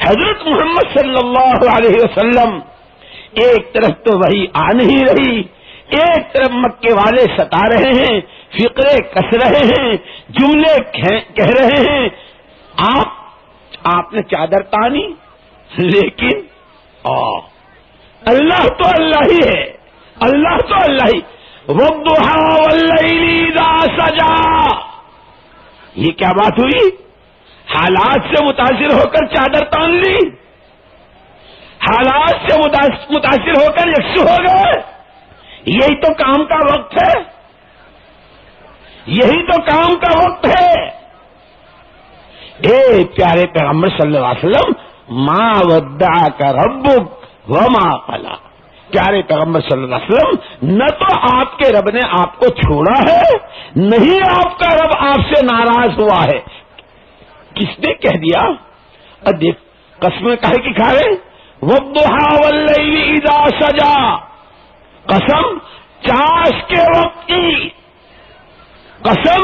حضرت محمد صلی اللہ علیہ وسلم ایک طرف تو وہی آ نہیں رہی، ایک طرف مکے والے ستا رہے ہیں، فقرے کس رہے ہیں، جملے کہہ رہے ہیں، آپ نے چادر تانی، لیکن اللہ تو اللہ ہی ہے، اللہ تو اللہ ہی. وَالضُّحَىٰ وَاللَّيْلِ إِذَا سَجَىٰ، یہ کیا بات ہوئی؟ حالات سے متاثر ہو کر چادر تان لی، حالات سے متاثر ہو کر یکسو ہو گئے. یہی تو کام کا وقت ہے، یہی تو کام کا وقت ہے. اے پیارے پیغمبر صلی اللہ علیہ وسلم، ما ودعک ربک وما قلی. پیارے پیغمبر صلی اللہ علیہ وسلم، نہ تو آپ کے رب نے آپ کو چھوڑا ہے، نہیں آپ کا رب آپ سے ناراض ہوا ہے. کس نے کہہ دیا؟ دیکھ قسمیں کہے کی کھا رہے. وَالضُّحَىٰ وَاللَّيْلِ إِذَا سَجَىٰ، قسم چاش کے وقت کی، قسم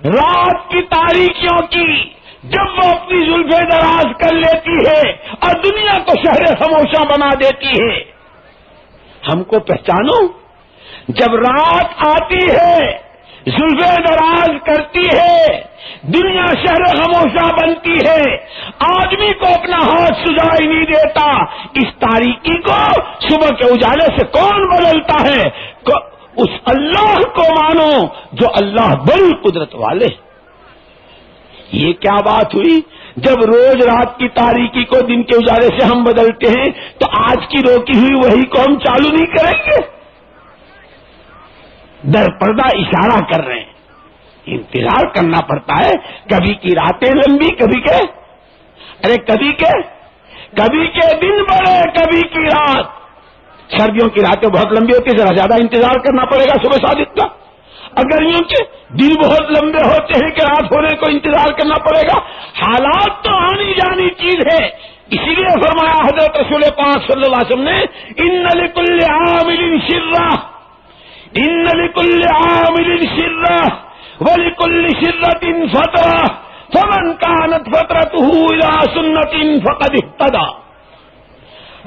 رات کی تاریکیوں کی، جب وہ اپنی زلفیں دراز کر لیتی ہے اور دنیا کو شہر خاموشاں بنا دیتی ہے. ہم کو پہچانو، جب رات آتی ہے، زلفیں دراز کرتی ہے، دنیا شہر خاموشاں بنتی ہے، آدمی کو اپنا ہاتھ سجائی نہیں دیتا. اس تاریکی کو صبح کے اجالے سے کون بدلتا ہے؟ اس اللہ کو مانو جو اللہ بڑی قدرت والے. یہ کیا بات ہوئی؟ جب روز رات کی تاریکی کو دن کے اجالے سے ہم بدلتے ہیں تو آج کی روکی ہوئی وہی کو ہم چالو نہیں کریں گے؟ در پردہ اشارہ کر رہے ہیں. انتظار کرنا پڑتا ہے. کبھی کی راتیں لمبی، کبھی کے دن بڑے، کبھی کی رات. سردیوں کی راتیں بہت لمبی ہوتی، ذرا زیادہ انتظار کرنا پڑے گا صبح صادق کا. اگر یوں کہ دن بہت لمبے ہوتے ہیں کہ رات ہونے کو انتظار کرنا پڑے گا. حالات تو آنی جانی چیز ہے. اسی لیے فرمایا حضرت رسول پاک صلی اللہ علیہ وسلم نے، ان لکل عامل شرہ، ان لکل عامل شرہ وَلِكُلِّ شِرَّةٍ فَتْرَةٌ فَمَنْ كَانَتْ فَتْرَتُهُ إِلَىٰ سُنَّةٍ فَقَدِ اهْتَدَىٰ.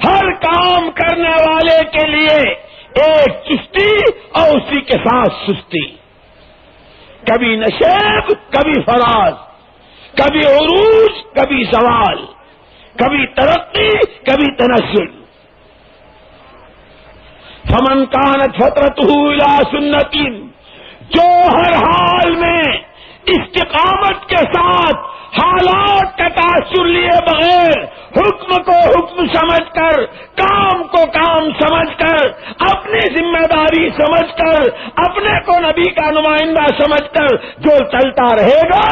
ہر کام کرنے والے کے لیے ایک چستی اور اسی کے ساتھ سستی، کبھی نشیب، کبھی فراز، کبھی عروج، کبھی زوال، کبھی ترقی، کبھی تنزل. فَمَنْ كَانَتْ فَتْرَتُهُ إِلَىٰ سُنَّةٍ، جو ہر حال میں استقامت کے ساتھ حالات کا تاثر لیے بغیر حکم کو حکم سمجھ کر، کام کو کام سمجھ کر، اپنی ذمہ داری سمجھ کر، اپنے کو نبی کا نمائندہ سمجھ کر جو چلتا رہے گا،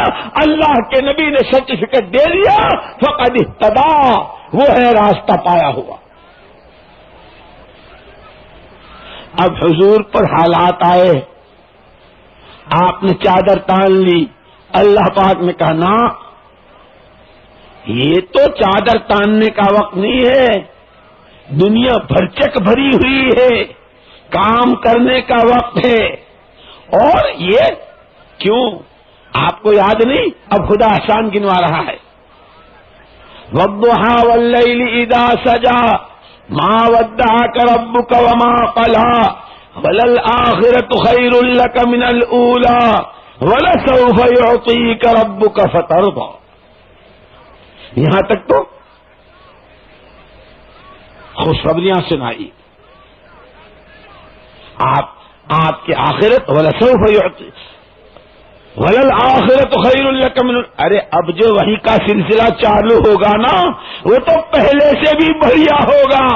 اللہ کے نبی نے سرٹیفکیٹ دے دیا، فقد اہتدیٰ، وہ ہے راستہ پایا ہوا. اب حضور پر حالات آئے، آپ نے چادر تان لی. اللہ پاک نے کہا نا، یہ تو چادر تاننے کا وقت نہیں ہے، دنیا بھرچک بھری ہوئی ہے، کام کرنے کا وقت ہے. اور یہ کیوں؟ آپ کو یاد نہیں؟ اب خدا احسان گنوا رہا ہے. وَالضُّحَىٰ وَاللَّيْلِ إِذَا سَجَىٰ مَا وَدَّعَكَ رَبُّكَ وَمَا قَلَىٰ وَلَلْآخِرَةُ خَيْرٌ لَّكَ مِنَ الْأُولَىٰ وَلَسَوْفَ يُعْطِيكَ رَبُّكَ فَتَرْضَىٰ. یہاں تک تو خوشخبریاں سنائی. آپ کی آخرت وَلَسَوْفَ يُعْطِيكَ وَلَلْآخِرَةُ خَيْرٌ لَّكَ مِنَ. ارے اب جو وحی کا سلسلہ چالو ہوگا نا، وہ تو پہلے سے بھی بڑھیا ہوگا.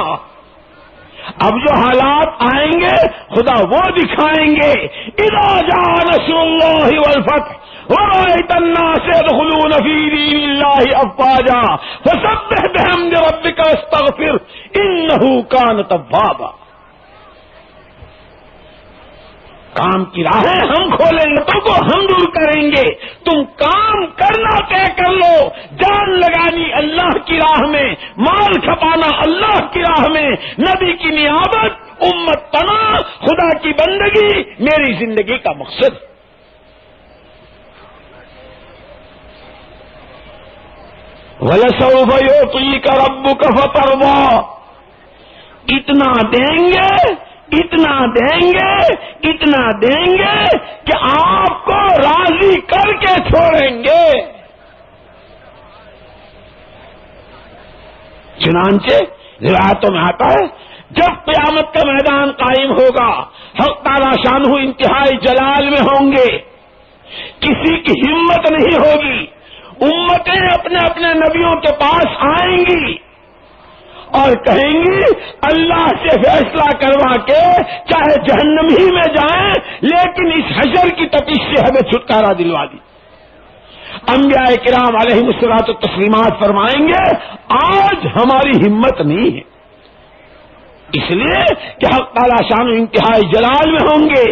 اب جو حالات آئیں گے خدا وہ دکھائیں گے. اذا جاء نصر اللہ والفتح ورأيت الناس يدخلون في دين الله افواجا فسبح بحمد ربك واستغفر انه كان توابا. کام کی راہیں ہم کھولیں گے، تو کو ہم دور کریں گے. تم کام کرنا طے کر لو، جان لگانی اللہ کی راہ میں، مال کھپانا اللہ کی راہ میں، نبی کی نیابت، امت پناہ، خدا کی بندگی میری زندگی کا مقصد. وَلَسَوْفَ يُعْطِيكَ رَبُّكَ فَتَرْضَىٰ، اتنا دیں گے، اتنا دیں گے، اتنا دیں گے کہ آپ کو راضی کر کے چھوڑیں گے۔ چنانچہ روایتوں میں آتا ہے جب قیامت کا میدان قائم ہوگا، حق تعالی شانہ انتہائی جلال میں ہوں گے، کسی کی ہمت نہیں ہوگی، امتیں اپنے اپنے نبیوں کے پاس آئیں گی اور کہیں گی اللہ سے فیصلہ کروا کے چاہے جہنم ہی میں جائیں لیکن اس حشر کی تپش سے ہمیں چھٹکارا دلوا دی۔ انبیاء کرام علیہم الصلوۃ والتسلیمات فرمائیں گے آج ہماری ہمت نہیں ہے، اس لیے کہ حق تعالی شان و انتہائی جلال میں ہوں گے،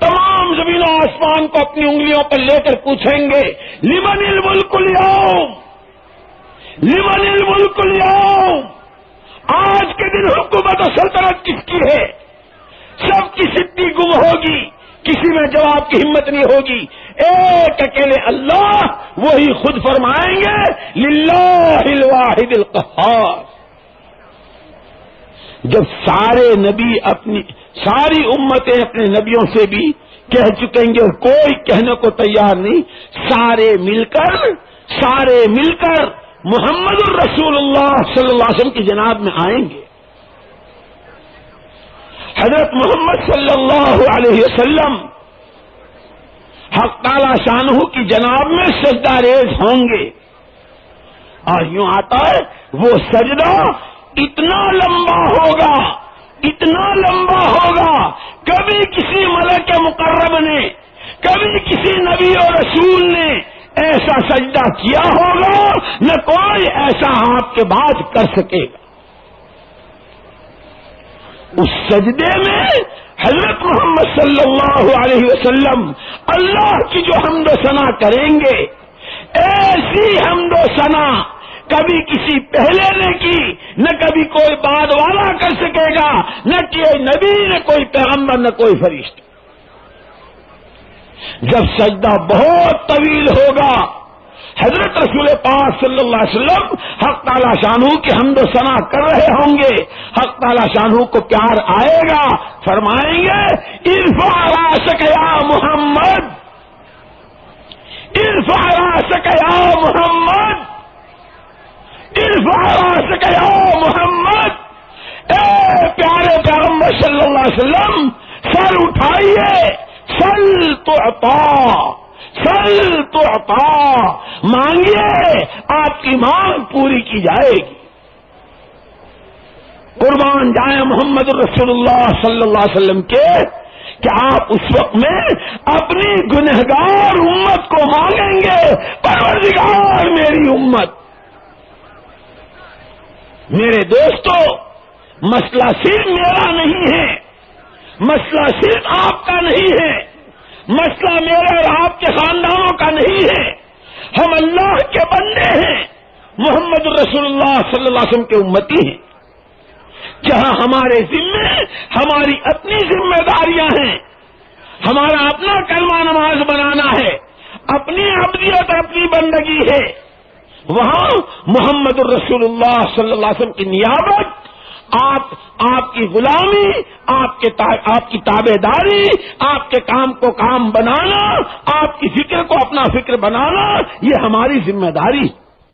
تمام زمین و آسمان کو اپنی انگلیوں پر لے کر پوچھیں گے لمن الملک اليوم، لمن الملک اليوم، آج کے دن حکومت و سلطنت کس کی ہے؟ سب کی سٹی گم ہوگی، کسی میں جواب کی ہمت نہیں ہوگی، ایک اکیلے اللہ وہی خود فرمائیں گے للہ الواحد القہار۔ جب سارے نبی ساری امتیں اپنے نبیوں سے بھی کہہ چکیں گے اور کوئی کہنے کو تیار نہیں، سارے مل کر محمد الرسول اللہ صلی اللہ علیہ وسلم کی جناب میں آئیں گے۔ حضرت محمد صلی اللہ علیہ وسلم حق تعالی شانہ کی جناب میں سجدہ ریز ہوں گے، اور یوں آتا ہے وہ سجدہ اتنا لمبا ہوگا، اتنا لمبا ہوگا، کبھی کسی ملک مقرب نے، کبھی کسی نبی اور رسول نے ایسا سجدہ کیا ہوگا نہ کوئی ایسا آپ کے بعد کر سکے گا۔ اس سجدے میں حضرت محمد صلی اللہ علیہ وسلم اللہ کی جو حمد و ثنا کریں گے، ایسی حمد و ثنا کبھی کسی پہلے نے کی، نہ کبھی کوئی بعد والا کر سکے گا، نہ کوئی نبی، نہ کوئی پیغمبر، نہ کوئی فرشتہ۔ جب سجدہ بہت طویل ہوگا، حضرت رسول پاک صلی اللہ علیہ وسلم حق تعالی شانہ کی حمد و ثنا کر رہے ہوں گے، حق تعالی شانہ کو پیار آئے گا، فرمائیں گے ارفع راسک یا محمد، ارفع راسک یا محمد، ارفع راسک یا محمد، اے پیارے پیغمبر صلی اللہ علیہ وسلم سر اٹھائیے، سل تعطا، سل تعطا، مانگیے آپ کی مانگ پوری کی جائے گی۔ قربان جائیں محمد الرسول اللہ صلی اللہ علیہ وسلم کے کہ آپ اس وقت میں اپنی گنہگار امت کو مانگیں گے پروردگار میری امت۔ میرے دوستو، مسئلہ صرف میرا نہیں ہے، مسئلہ صرف آپ کا نہیں ہے، مسئلہ میرے اور آپ کے خاندانوں کا نہیں ہے، ہم اللہ کے بندے ہیں، محمد الرسول اللہ صلی اللہ علیہ وسلم کے امتی ہیں۔ جہاں ہمارے ذمے ہماری اپنی ذمہ داریاں ہیں، ہمارا اپنا کلمہ نماز بنانا ہے، اپنی عبدیت اور اپنی بندگی ہے، وہاں محمد الرسول اللہ صلی اللہ علیہ وسلم کی نیابت، آپ کی غلامی، آپ کی تابع داری، آپ کے کام کو کام بنانا، آپ کی فکر کو اپنا فکر بنانا، یہ ہماری ذمہ داری ہے۔